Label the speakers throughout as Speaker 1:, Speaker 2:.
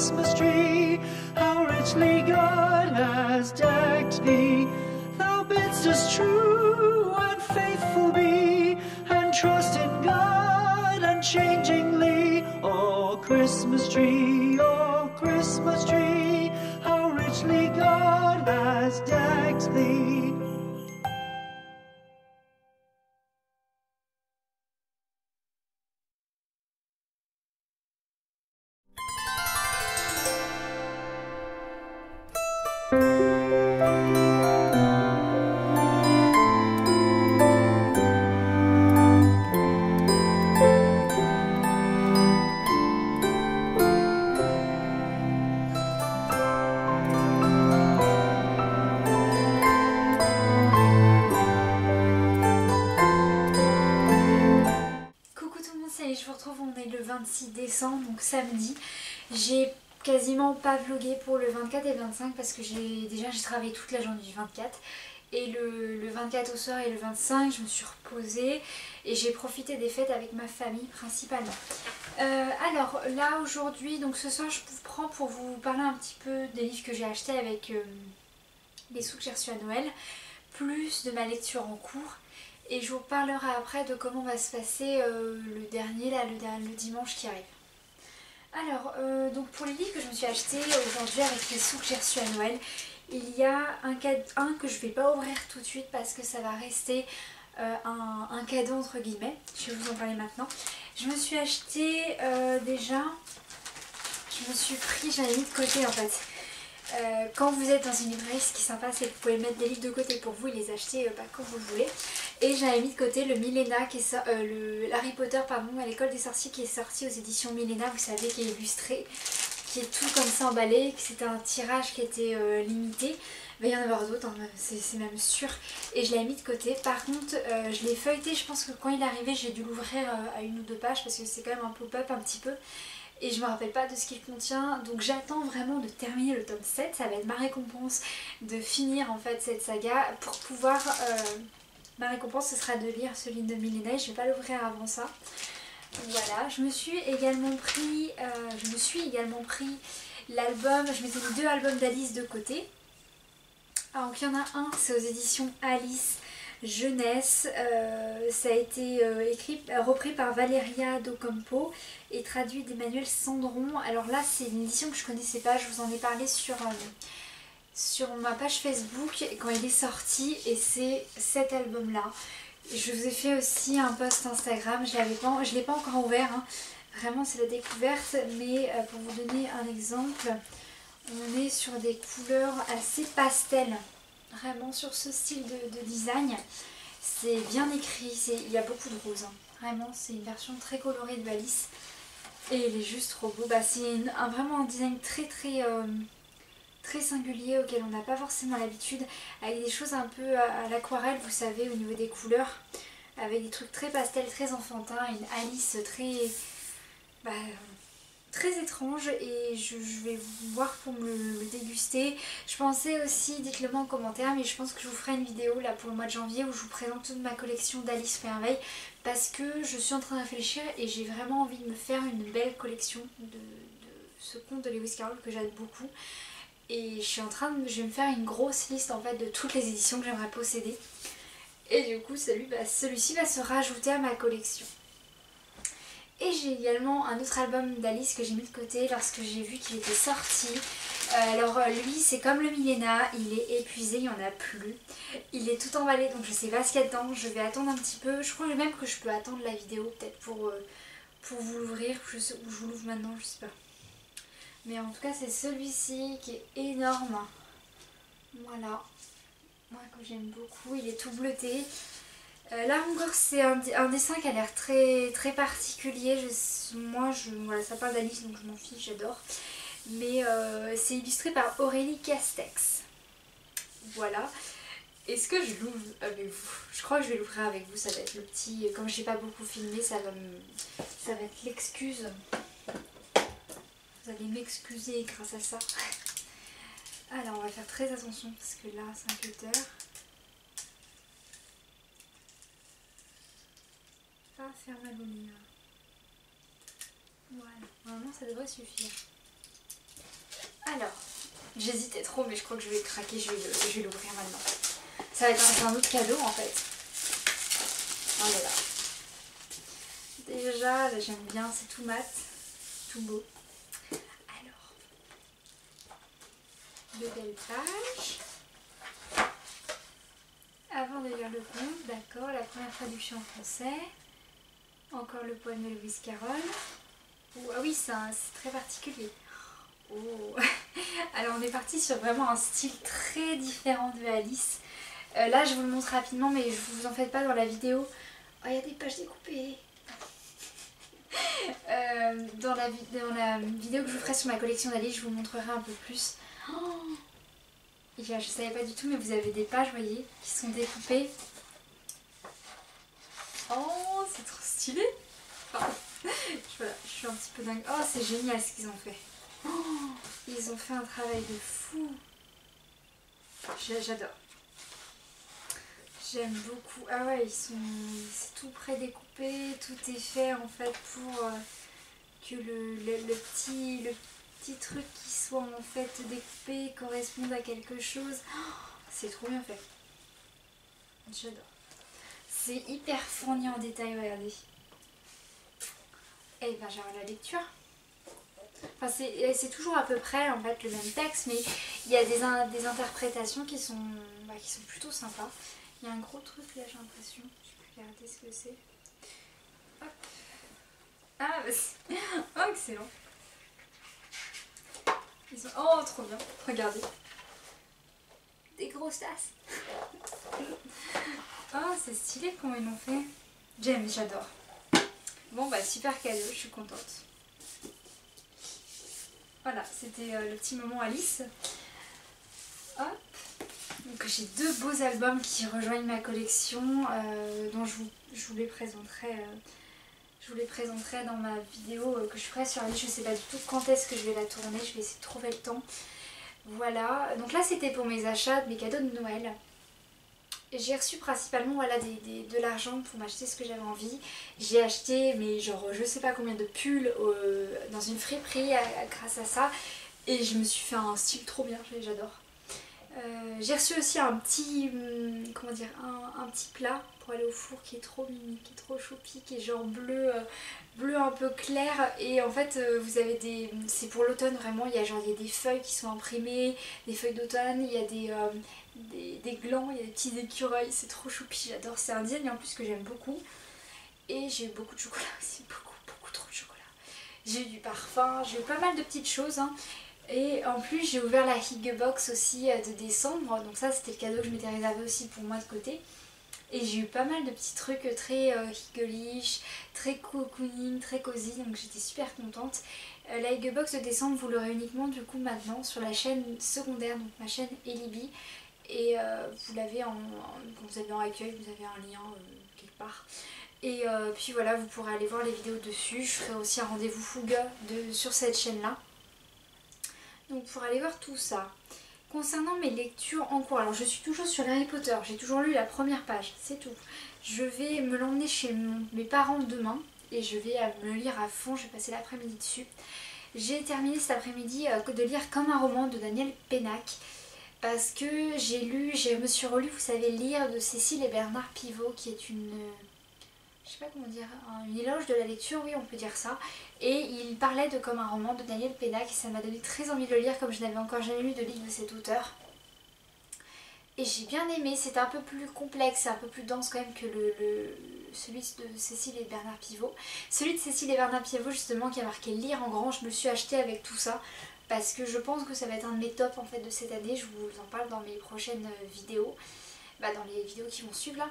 Speaker 1: Christmas tree. How richly God has decked thee. Thou bidst us true and faithful be, and trust in God unchangingly. Oh Christmas tree, how richly God has decked thee.
Speaker 2: Je vous retrouve, on est le 26 décembre, donc samedi. J'ai quasiment pas vlogué pour le 24 et 25 parce que j'ai travaillé toute la journée du 24. Et le 24 au soir et le 25, je me suis reposée et j'ai profité des fêtes avec ma famille principalement. Alors là aujourd'hui, donc ce soir je vous prends pour vous parler un petit peu des livres que j'ai achetés avec les sous que j'ai reçus à Noël, plus de ma lecture en cours. Et je vous parlerai après de comment va se passer le dernier, là, le dimanche qui arrive. Alors, donc pour les livres que je me suis achetés aujourd'hui avec les sous que j'ai reçus à Noël, il y a un que je ne vais pas ouvrir tout de suite parce que ça va rester un cadeau entre guillemets. Je vais vous en parler maintenant. Je me suis acheté déjà, j'avais mis de côté en fait. Quand vous êtes dans une librairie, ce qui est sympa, c'est que vous pouvez mettre des livres de côté pour vous et les acheter quand vous voulez. Et j'avais mis de côté le Milena, Harry Potter à l'école des sorciers qui est sorti aux éditions Milena, vous savez, qui est illustré, qui est tout comme ça emballé, que c'était un tirage qui était limité. Il va y en avoir d'autres, hein, c'est même sûr. Et je l'avais mis de côté. Par contre, je l'ai feuilleté, je pense que quand il est arrivé, j'ai dû l'ouvrir à 1 ou 2 pages parce que c'est quand même un pop-up un petit peu. Et je me rappelle pas de ce qu'il contient, donc j'attends vraiment de terminer le tome 7, ça va être ma récompense de finir en fait cette saga pour pouvoir... ma récompense ce sera de lire celui de Milena, je vais pas l'ouvrir avant ça. Voilà, je me suis également pris l'album, je m'étais mis 2 albums d'Alice de côté. Alors il y en a un, c'est aux éditions Alice Jeunesse, ça a été repris par Valeria Docampo et traduit d'Emmanuel Sandron. Alors là c'est une édition que je connaissais pas, je vous en ai parlé sur ma page Facebook quand il est sorti et c'est cet album là. Je vous ai fait aussi un post Instagram, je ne l'ai pas encore ouvert, hein. Vraiment c'est la découverte, mais pour vous donner un exemple, on est sur des couleurs assez pastel. Vraiment sur ce style de design, c'est bien écrit, il y a beaucoup de rose, hein. Vraiment c'est une version très colorée de Alice et il est juste trop beau. C'est vraiment un design très singulier auquel on n'a pas forcément l'habitude, avec des choses un peu à l'aquarelle, vous savez, au niveau des couleurs, avec des trucs très pastel, très enfantins, une Alice très étrange et je vais voir pour me le déguster. Je pensais aussi, dites-le moi en commentaire, mais je pense que je vous ferai une vidéo là pour le mois de janvier où je vous présente toute ma collection d'Alice Merveille parce que je suis en train de réfléchir et j'ai vraiment envie de me faire une belle collection de ce conte de Lewis Carroll que j'aime beaucoup. Et je vais me faire une grosse liste en fait de toutes les éditions que j'aimerais posséder. Et du coup celui-ci va se rajouter à ma collection. Et j'ai également un autre album d'Alice que j'ai mis de côté lorsque j'ai vu qu'il était sorti. Alors lui c'est comme le Milena, il est épuisé, il n'y en a plus. Il est tout emballé donc je sais pas ce qu'il y a dedans, je vais attendre un petit peu. Je crois même que je peux attendre la vidéo peut-être pour vous l'ouvrir, ou je vous l'ouvre maintenant, je sais pas. Mais en tout cas c'est celui-ci qui est énorme. Voilà, moi que j'aime beaucoup, il est tout bleuté. Là encore c'est un dessin qui a l'air très particulier. Voilà, ça parle d'Alice donc je m'en fiche, j'adore. Mais c'est illustré par Aurélie Castex. Voilà. Est-ce que je l'ouvre avec vous? Je crois que je vais l'ouvrir avec vous, ça va être le petit... Comme j'ai pas beaucoup filmé, ça va être l'excuse. Vous allez m'excuser grâce à ça. Alors on va faire très attention parce que là c'est un cutter. Pas faire mal au mien. Voilà, normalement ça devrait suffire. Alors, j'hésitais trop mais je crois que je vais craquer, je vais l'ouvrir maintenant. Ça va être un autre cadeau en fait. Oh là là. Déjà, là j'aime bien, c'est tout mat, tout beau. Alors, de belles pages. Avant de lire le conte, d'accord, la première traduction en français. Encore le poème de Lewis Carroll. Oh, ah oui, c'est très particulier. Oh. Alors on est parti sur vraiment un style très différent de Alice. Là je vous le montre rapidement mais je vous en faites pas dans la vidéo. Oh, il y a des pages découpées. Dans la vidéo que je vous ferai sur ma collection d'Alice, je vous montrerai un peu plus. Oh, je savais pas du tout mais vous avez des pages, vous voyez, qui sont découpées. Oh, c'est trop stylé. Enfin, voilà, je suis un petit peu dingue. Oh, c'est génial ce qu'ils ont fait. Oh, ils ont fait un travail de fou. J'adore. J'aime beaucoup. Ah ouais, c'est tout prédécoupé, tout est fait en fait pour que le petit truc qui soit en fait découpé corresponde à quelque chose. Oh, c'est trop bien fait. J'adore. C'est hyper fourni en détail, regardez. Et ben j'arrête la lecture. Enfin, c'est toujours à peu près en fait le même texte, mais il y a des interprétations qui sont plutôt sympas. Il y a un gros truc là, j'ai l'impression. Je peux regarder ce que c'est. Hop. Ah, bah oh, excellent. Oh, trop bien. Regardez. Des grosses tasses. Oh, c'est stylé comment ils l'ont fait. J'adore. Bon, bah super cadeau, je suis contente. Voilà, c'était le petit moment Alice. Hop. Donc j'ai deux beaux albums qui rejoignent ma collection, dont je vous les présenterai. Je vous les présenterai dans ma vidéo que je ferai sur Alice. Je ne sais pas du tout quand est-ce que je vais la tourner, je vais essayer de trouver le temps. Voilà, donc là c'était pour mes achats, mes cadeaux de Noël. J'ai reçu principalement voilà, de l'argent pour m'acheter ce que j'avais envie. J'ai acheté mais genre je sais pas combien de pulls dans une friperie grâce à ça. Et je me suis fait un style trop bien, j'adore. J'ai reçu aussi un petit, comment dire, un petit plat pour aller au four qui est trop mimi, qui est trop choupi, qui est genre bleu, bleu un peu clair. Et en fait vous avez c'est pour l'automne vraiment, il y a des feuilles qui sont imprimées, des feuilles d'automne, il y a des glands, il y a des petits écureuils, c'est trop choupi, j'adore. C'est un design en plus que j'aime beaucoup. Et j'ai eu beaucoup de chocolat aussi, beaucoup trop de chocolat. J'ai eu du parfum, j'ai eu pas mal de petites choses hein. Et en plus j'ai ouvert la Hygge Box aussi de décembre, donc ça c'était le cadeau que je m'étais réservé aussi pour moi de côté. Et j'ai eu pas mal de petits trucs très Higgleish, très cocooning, très cosy, donc j'étais super contente. La Hygge Box de décembre vous l'aurez uniquement du coup maintenant sur la chaîne secondaire, donc ma chaîne Elibi. Et vous l'avez quand vous avez en accueil, vous avez un lien quelque part. Et puis voilà, vous pourrez aller voir les vidéos dessus. Je ferai aussi un rendez-vous Fougue sur cette chaîne là. Donc pour aller voir tout ça. Concernant mes lectures en cours, alors je suis toujours sur Harry Potter, j'ai toujours lu la première page, c'est tout. Je vais me l'emmener chez mes parents demain et je vais me le lire à fond, je vais passer l'après-midi dessus. J'ai terminé cet après-midi de lire Comme un roman de Daniel Pénac parce que je me suis relue, vous savez, Lire de Cécile et Bernard Pivot qui est une... je sais pas comment dire, une éloge de la lecture, oui on peut dire ça. Et il parlait de Comme un roman de Daniel Pénac et ça m'a donné très envie de le lire comme je n'avais encore jamais lu de livre de cet auteur. Et j'ai bien aimé, c'est un peu plus complexe, un peu plus dense quand même que celui de Cécile et Bernard Pivot. Celui de Cécile et Bernard Pivot justement qui a marqué Lire en grand, je me suis acheté avec tout ça. Parce que je pense que ça va être un de mes tops en fait de cette année, je vous en parle dans mes prochaines vidéos. Dans les vidéos qui vont suivre là.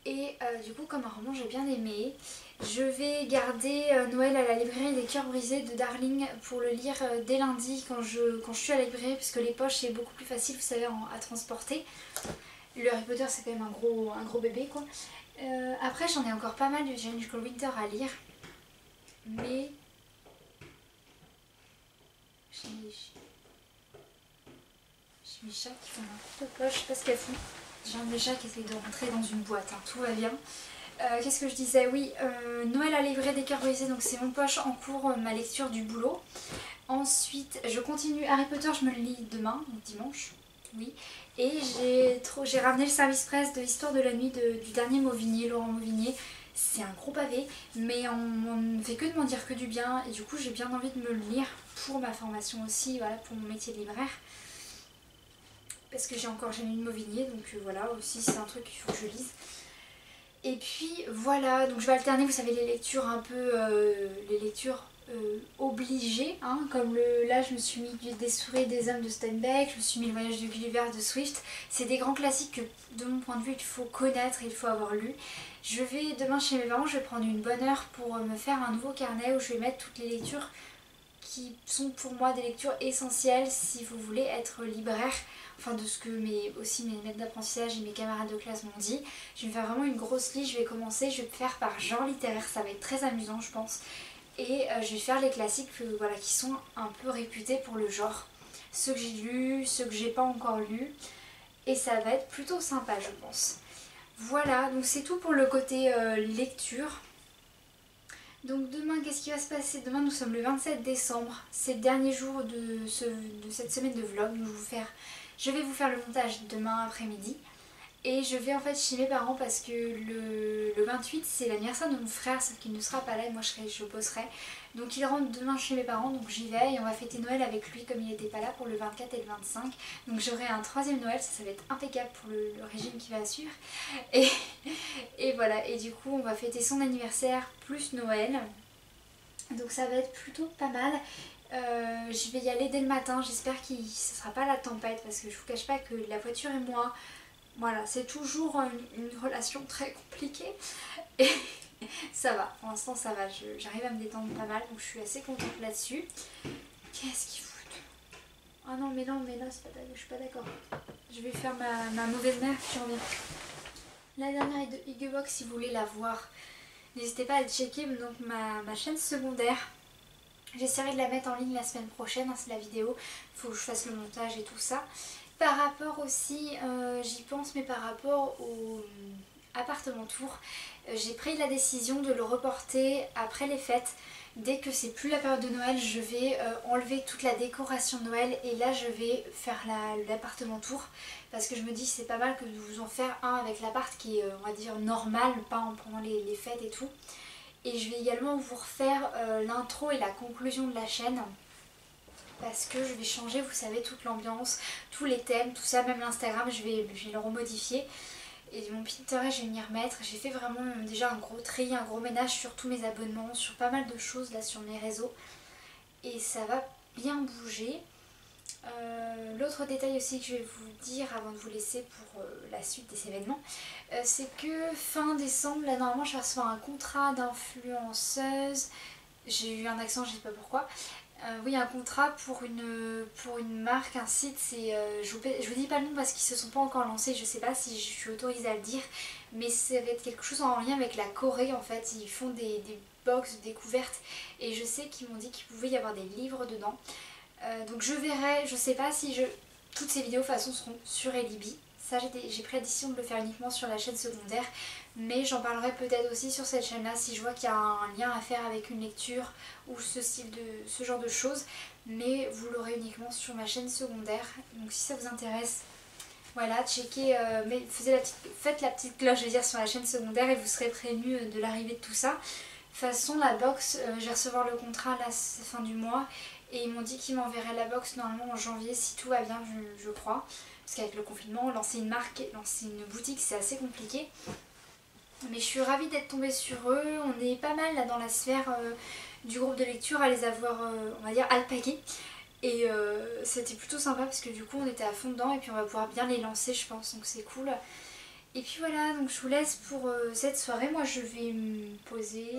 Speaker 2: Et du coup comme un roman j'ai bien aimé. Je vais garder Noël à la librairie des cœurs brisés de Darling pour le lire dès lundi quand je suis à la librairie puisque les poches c'est beaucoup plus facile vous savez à transporter. Le Harry Potter c'est quand même un gros bébé quoi. Après j'en ai encore pas mal de Magical Winter à lire. Mais j'ai mes chats qui font n'importe quoi, je sais pas ce qu'elles font. J'ai un de mes chats qui essaye de rentrer dans une boîte, hein. Tout va bien. Qu'est-ce que je disais? Oui, Noël à livrer des cœurs brisés, donc c'est mon poche en cours, ma lecture du boulot. Ensuite, je continue Harry Potter, je me le lis demain, dimanche, oui. Et j'ai ramené le service presse de l'histoire de la nuit du dernier Mauvigné, Laurent Mauvigné. C'est un gros pavé, mais on ne fait que de m'en dire que du bien. Et du coup, j'ai bien envie de me le lire pour ma formation aussi, voilà, pour mon métier de libraire. Parce que j'ai encore jamais eu de Mauvigné, donc voilà, aussi c'est un truc qu'il faut que je lise. Et puis voilà, donc je vais alterner, vous savez, les lectures un peu, les lectures obligées, hein, comme là je me suis mis des souris des hommes de Steinbeck, je me suis mis le voyage de Gulliver de Swift. C'est des grands classiques que de mon point de vue il faut connaître, il faut avoir lu. Je vais demain chez mes parents, je vais prendre une bonne heure pour me faire un nouveau carnet où je vais mettre toutes les lectures qui sont pour moi des lectures essentielles si vous voulez être libraire, enfin de ce que aussi mes maîtres d'apprentissage et mes camarades de classe m'ont dit. Je vais me faire vraiment une grosse liste, je vais commencer, je vais faire par genre littéraire, ça va être très amusant je pense. Et je vais faire les classiques voilà, qui sont un peu réputés pour le genre. Ceux que j'ai lus, ceux que j'ai pas encore lus. Et ça va être plutôt sympa je pense. Voilà, donc c'est tout pour le côté lecture. Donc demain, qu'est-ce qui va se passer? Demain, nous sommes le 27 décembre. C'est le dernier jour de cette semaine de vlog. Je vais vous faire le montage demain après-midi. Et je vais en fait chez mes parents parce que le 28 c'est l'anniversaire de mon frère, sauf qu'il ne sera pas là et moi je bosserai. Donc il rentre demain chez mes parents, donc j'y vais et on va fêter Noël avec lui comme il n'était pas là pour le 24 et le 25. Donc j'aurai un troisième Noël, ça va être impeccable pour le régime qui va suivre. Et voilà, et du coup on va fêter son anniversaire plus Noël. Donc ça va être plutôt pas mal. Je vais y aller dès le matin, j'espère que ce ne sera pas la tempête parce que je vous cache pas que la voiture et moi... Voilà, c'est toujours une relation très compliquée et ça va, pour l'instant ça va, j'arrive à me détendre pas mal donc je suis assez contente là-dessus. Qu'est-ce qu'ils foutent? Ah non mais non, je suis pas d'accord. Je vais faire ma mauvaise mère puis je reviens. La dernière est de Huguebox si vous voulez la voir. N'hésitez pas à checker donc ma chaîne secondaire. J'essaierai de la mettre en ligne la semaine prochaine, hein, c'est la vidéo, il faut que je fasse le montage et tout ça. Par rapport aussi, j'y pense, mais par rapport au appartement tour, j'ai pris la décision de le reporter après les fêtes. Dès que c'est plus la période de Noël, je vais enlever toute la décoration de Noël et là je vais faire l'appartement tour parce que je me dis c'est pas mal que de vous en faire un avec l'appart qui est on va dire normal, pas pendant les fêtes et tout. Et je vais également vous refaire l'intro et la conclusion de la chaîne. Parce que je vais changer, vous savez, toute l'ambiance, tous les thèmes, tout ça, même l'Instagram, je vais le remodifier. Et mon Pinterest, je vais m'y remettre. J'ai fait vraiment déjà un gros tri, un gros ménage sur tous mes abonnements, sur pas mal de choses là sur mes réseaux. Et ça va bien bouger. L'autre détail aussi que je vais vous dire avant de vous laisser pour la suite des événements, c'est que fin décembre, là normalement je vais recevoir un contrat d'influenceuse. J'ai eu un accent, je sais pas pourquoi. Oui, un contrat pour une marque, un site, je vous dis pas le nom parce qu'ils se sont pas encore lancés, je sais pas si je suis autorisée à le dire, mais ça va être quelque chose en lien avec la Corée en fait, ils font des box découvertes et je sais qu'ils m'ont dit qu'il pouvait y avoir des livres dedans. Donc je verrai, je sais pas si toutes ces vidéos de toute façon seront sur Elibi. Ça j'ai pris la décision de le faire uniquement sur la chaîne secondaire, mais j'en parlerai peut-être aussi sur cette chaîne là si je vois qu'il y a un lien à faire avec une lecture ou ce genre de choses, mais vous l'aurez uniquement sur ma chaîne secondaire. Donc si ça vous intéresse, voilà, checkez, faites la petite cloche je veux dire sur la chaîne secondaire et vous serez prévenus de l'arrivée de tout ça. De toute façon la box, je vais recevoir le contrat là fin du mois et ils m'ont dit qu'ils m'enverraient la box normalement en janvier si tout va bien je crois. Parce qu'avec le confinement, lancer une marque, lancer une boutique c'est assez compliqué. Mais je suis ravie d'être tombée sur eux, on est pas mal là dans la sphère du groupe de lecture à les avoir, on va dire, alpagués. Et c'était plutôt sympa parce que du coup on était à fond dedans et puis on va pouvoir bien les lancer je pense, donc c'est cool. Et puis voilà, donc je vous laisse pour cette soirée, moi je vais me poser.